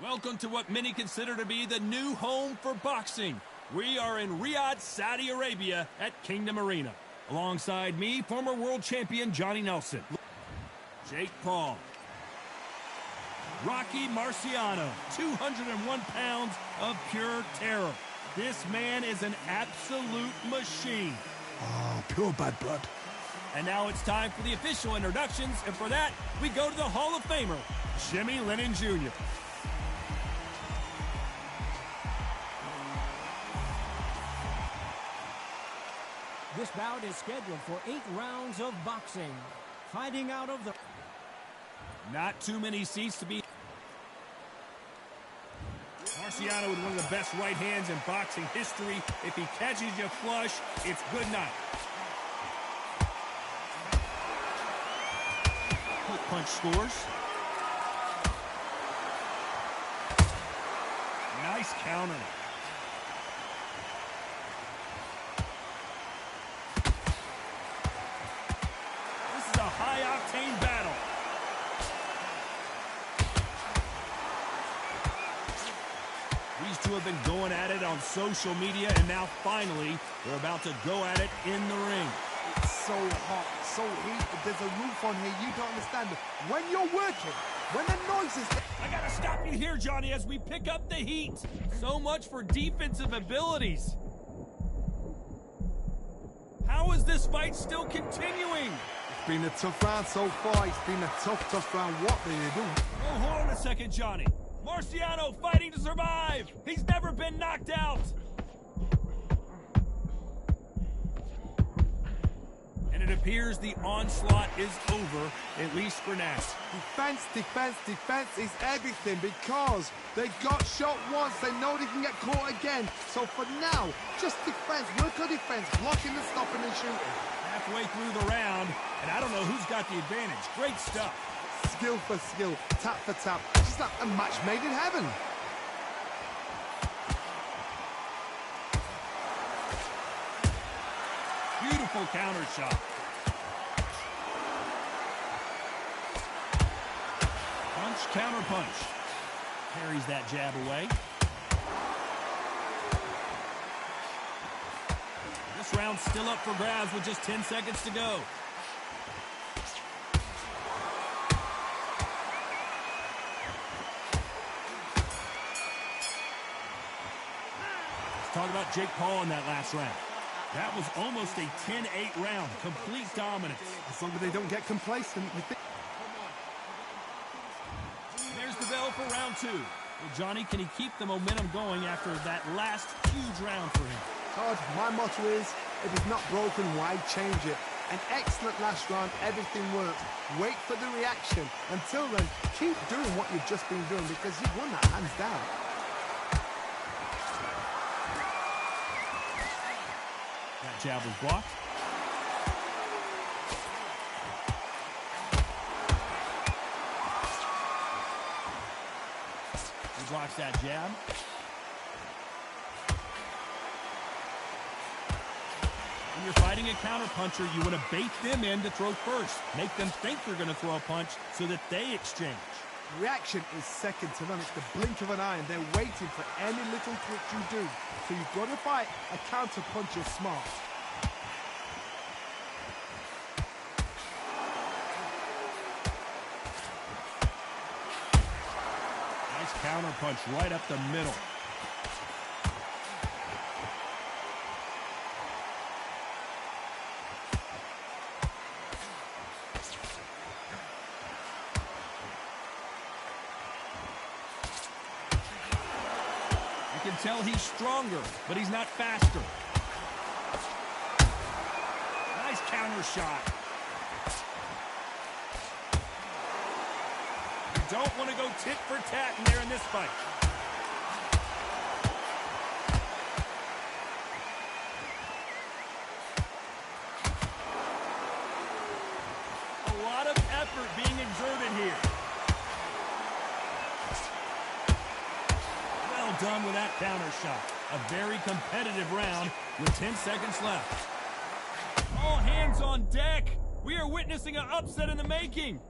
Welcome to what many consider to be the new home for boxing. We are in Riyadh, Saudi Arabia at Kingdom Arena. Alongside me, former world champion Johnny Nelson, Jake Paul, Rocky Marciano, 201 pounds of pure terror. This man is an absolute machine. Oh, pure bad blood. And now it's time for the official introductions, and for that, we go to the Hall of Famer, Jimmy Lennon Jr. This bout is scheduled for 8 rounds of boxing. Fighting out of the... Not too many seats to be... Marciano with one of the best right hands in boxing history. If he catches you flush, it's good night. Hook punch scores. Nice counter. This is a high-octane battle. These two have been going at it on social media, and now finally they're about to go at it in the ring. It's so hot, so heated. There's a roof on here. You don't understand. When you're working, when the noise is... I gotta stop you here, Johnny, as we pick up the heat. So much for defensive abilities. How is this fight still continuing? It's been a tough round so far. It's been a tough round. What do you do? Oh, hold on a second, Johnny. Marciano fighting to survive. He's never been knocked out. And it appears the onslaught is over, at least for now. Defense is everything because they got shot once. They know they can get caught again. So for now, just defense. Work on defense. Blocking and stopping and shooting. Halfway through the round, and I don't know who's got the advantage. Great stuff. Skill for skill, tap for tap. Just like a match made in heaven. Beautiful counter shot. Punch, counter punch. Carries that jab away. This round's still up for grabs with just 10 seconds to go. Talk about Jake Paul in that last round. That was almost a 10-8 round. Complete dominance. As long as they don't get complacent. There's the bell for round 2. Well, Johnny, can he keep the momentum going after that last huge round for him? Todd, my motto is, if it's not broken, why change it? An excellent last round. Everything worked. Wait for the reaction. Until then, keep doing what you've just been doing because you've won that hands down. That jab was blocked. He blocks that jab. When you're fighting a counterpuncher, you want to bait them in to throw first. Make them think they're going to throw a punch so that they exchange. Reaction is second to none. It's the blink of an eye, and they're waiting for any little twitch you do. So you've got to fight a counter puncher smart. Nice counter punch right up the middle. You can tell he's stronger, but he's not faster. Nice counter shot. You don't want to go tit for tat in there in this fight. A lot of effort being exerted here. Done with that counter shot. A very competitive round with 10 seconds left. All hands on deck. We are witnessing an upset in the making.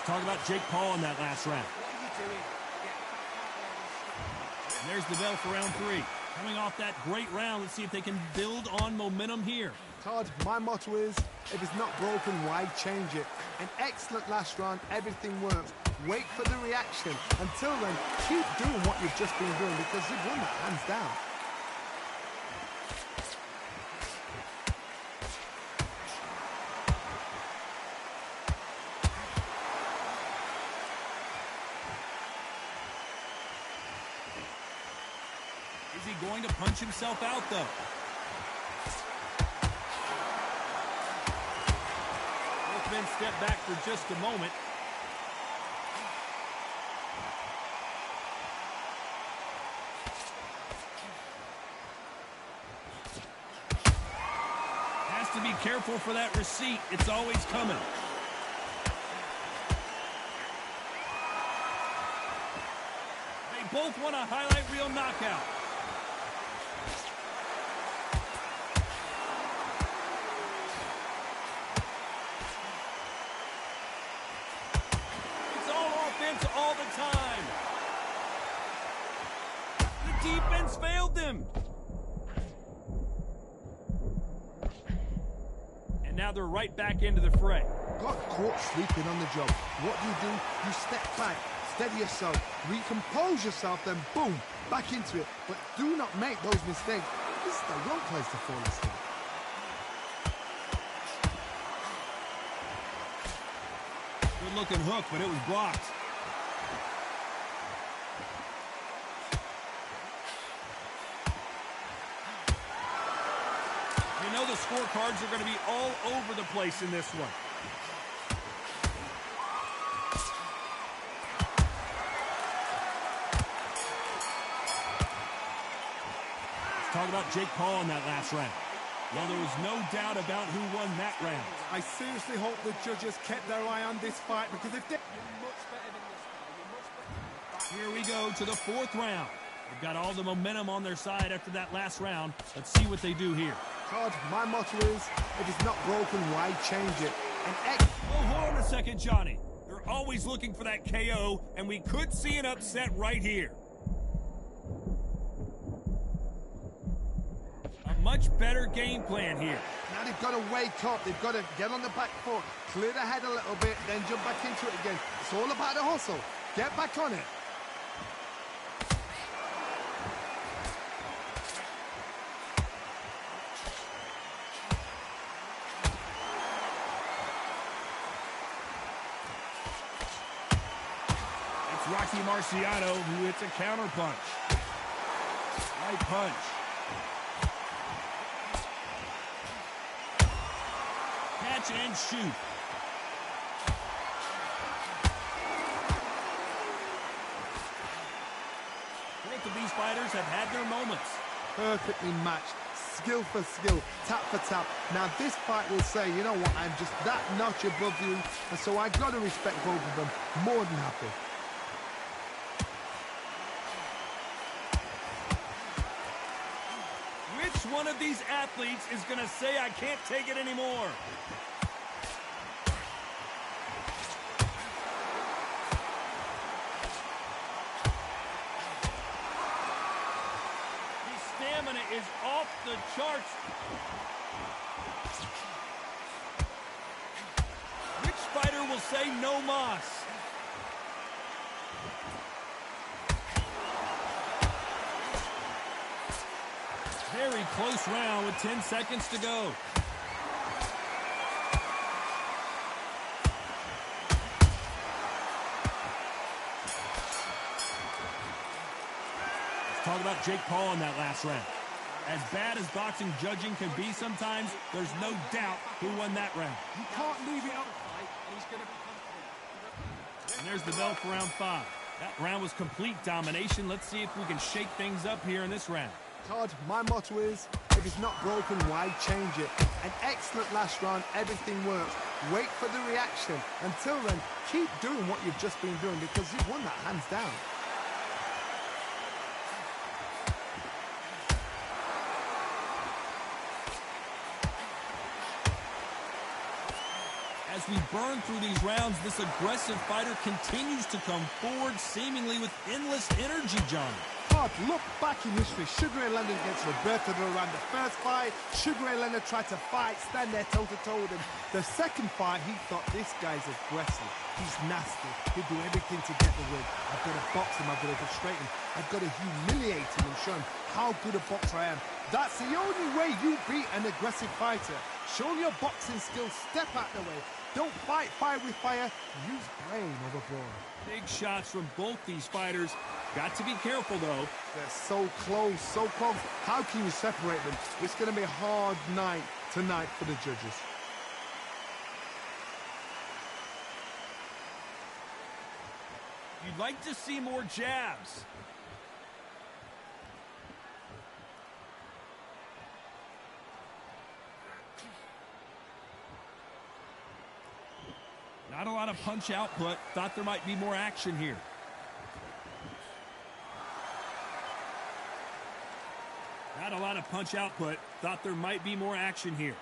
Talk about Jake Paul in that last round. And there's the bell for round 3. Coming off that great round, let's see if they can build on momentum here. Todd, my motto is, if it's not broken, why change it? An excellent last round, everything works. Wait for the reaction. Until then, keep doing what you've just been doing because you've won that hands down. Is he going to punch himself out, though? Both men step back for just a moment. Has to be careful for that receipt. It's always coming. They both want a highlight reel knockout. All the time. The defense failed them. And now they're right back into the fray. Got caught sleeping on the job. What do? You step back, steady yourself, recompose yourself, then boom, back into it. But do not make those mistakes. This is the wrong place to fall asleep. Good looking hook, but it was blocked. You know the scorecards are going to be all over the place in this one. Let's talk about Jake Paul in that last round. Well, there was no doubt about who won that round. I seriously hope the judges kept their eye on this fight because if they... Here we go to the 4th round. They've got all the momentum on their side after that last round. Let's see what they do here. Todd, my motto is, if it's not broken, why change it? Oh, hold on a second, Johnny. They're always looking for that KO, and we could see an upset right here. A much better game plan here. Now they've got to wake up. They've got to get on the back foot, clear the head a little bit, then jump back into it again. It's all about the hustle. Get back on it. Rocky Marciano, who hits a counter punch. Right punch. Catch and shoot. Both of these fighters have had their moments. Perfectly matched, skill for skill, tap for tap. Now this fight will say, you know what, I'm just that notch above you, and so I've got to respect both of them. More than happy. Which one of these athletes is going to say, I can't take it anymore? His stamina is off the charts. Which fighter will say no mas? Very close round with 10 seconds to go. Let's talk about Jake Paul in that last round. As bad as boxing judging can be sometimes, there's no doubt who won that round. You can't leave it up. And there's the bell for round 5. That round was complete domination. Let's see if we can shake things up here in this round. Todd, my motto is, if it's not broken, why change it? An excellent last round, everything works. Wait for the reaction. Until then, keep doing what you've just been doing because you've won that hands down. As we burn through these rounds, this aggressive fighter continues to come forward, seemingly with endless energy, John. Todd, look back in history. Sugar Ray Leonard against Roberto Duran. The first fight, Sugar Ray Leonard tried to fight, stand there toe-to-toe with him. The second fight, he thought, this guy's aggressive. He's nasty. He'll do everything to get the win. I've got to box him. I've got to frustrate him. I've got to humiliate him and show him how good a boxer I am. That's the only way you beat an aggressive fighter. Show your boxing skills. Step out the way. Don't fight fire with fire. Use brain over brawn. Big shots from both these fighters. Got to be careful, though. They're so close, so close. How can you separate them? It's going to be a hard night tonight for the judges. You'd like to see more jabs. Not a lot of punch output. Thought there might be more action here. Not a lot of punch output. Thought there might be more action here.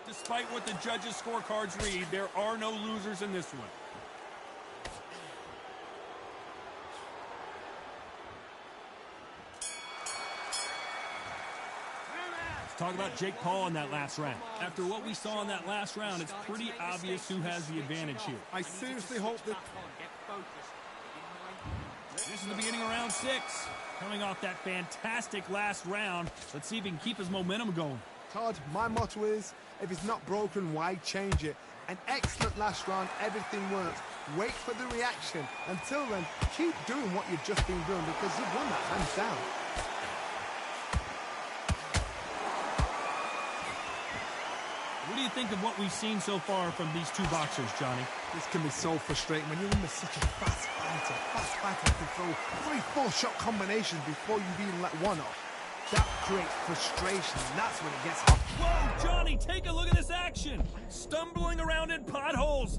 Despite what the judges' scorecards read, there are no losers in this one. Talk about Jake Paul in that last round. After what we saw in that last round, it's pretty obvious who has the advantage here. I seriously hope that... This is the beginning of round 6. Coming off that fantastic last round, let's see if he can keep his momentum going. Todd, my motto is, if it's not broken, why change it? An excellent last round, everything works. Wait for the reaction. Until then, keep doing what you've just been doing because you've won that hands down. What do you think of what we've seen so far from these two boxers, Johnny? This can be so frustrating when you're in such a fast fighter. Fast fighter can throw 3-4 shot combinations before you've even let one off. That creates frustration, and that's when it gets hot. Whoa, Johnny, take a look at this action. Stumbling around in potholes.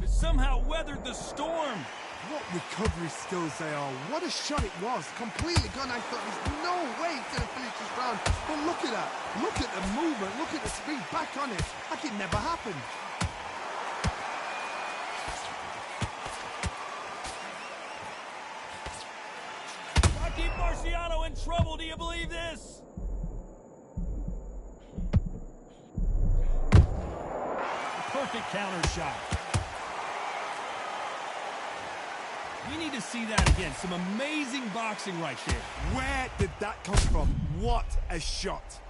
It somehow weathered the storm. What recovery skills they are. What a shot it was. Completely gone. I thought there's no way he's going to finish this round. But look at that. Look at the movement. Look at the speed. Back on it. Like it never happened. Rocky Marciano in trouble. Do you believe this? A perfect counter shot. We need to see that again. Some amazing boxing right there. Where did that come from? What a shot.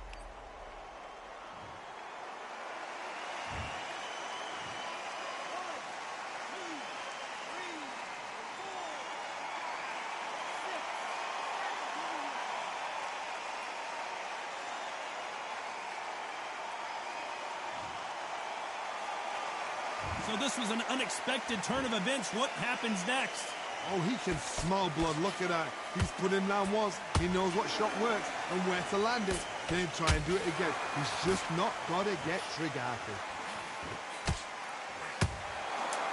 So this was an unexpected turn of events. What happens next? Oh, he can smell blood. Look at that. He's put him down once. He knows what shot works and where to land it. Then try and do it again. He's just not got to get trigger happy.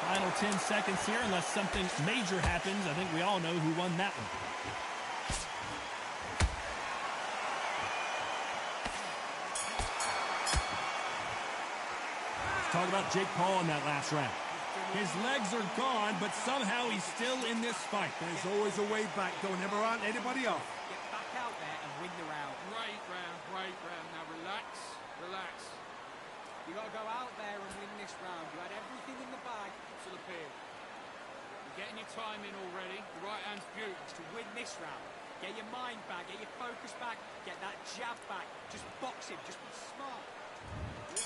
Final 10 seconds here, unless something major happens. I think we all know who won that one. Let's talk about Jake Paul in that last round. His legs are gone, but somehow he's still in this fight. There's always a way back. Don't ever round anybody off. Get back out there and win the round. Great round, great round. Now relax, relax. You got to go out there and win this round. You had everything in the bag to the pin. You're getting your time in already. The right hand's beautiful. To win this round, get your mind back, get your focus back, get that jab back. Just box him, just be smart.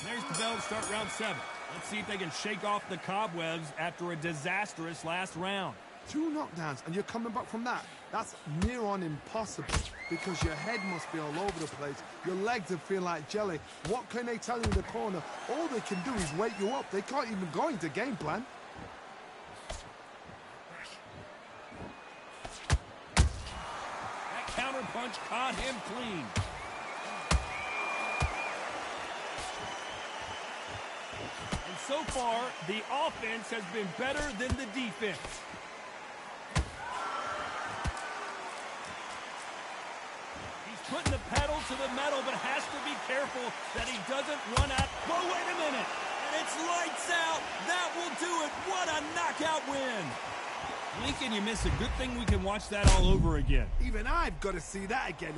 There's the bell to start round 7. Let's see if they can shake off the cobwebs after a disastrous last round. 2 knockdowns, and you're coming back from that. That's near on impossible because your head must be all over the place. Your legs will feel like jelly. What can they tell you in the corner? All they can do is wake you up. They can't even go into game plan. That counter punch caught him clean. So far, the offense has been better than the defense. He's putting the pedal to the metal, but has to be careful that he doesn't run out. Whoa, wait a minute. And it's lights out. That will do it. What a knockout win. Lincoln, you miss a good thing we can watch that all over again. Even I've got to see that again.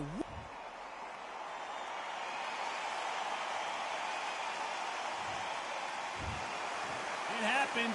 It happened.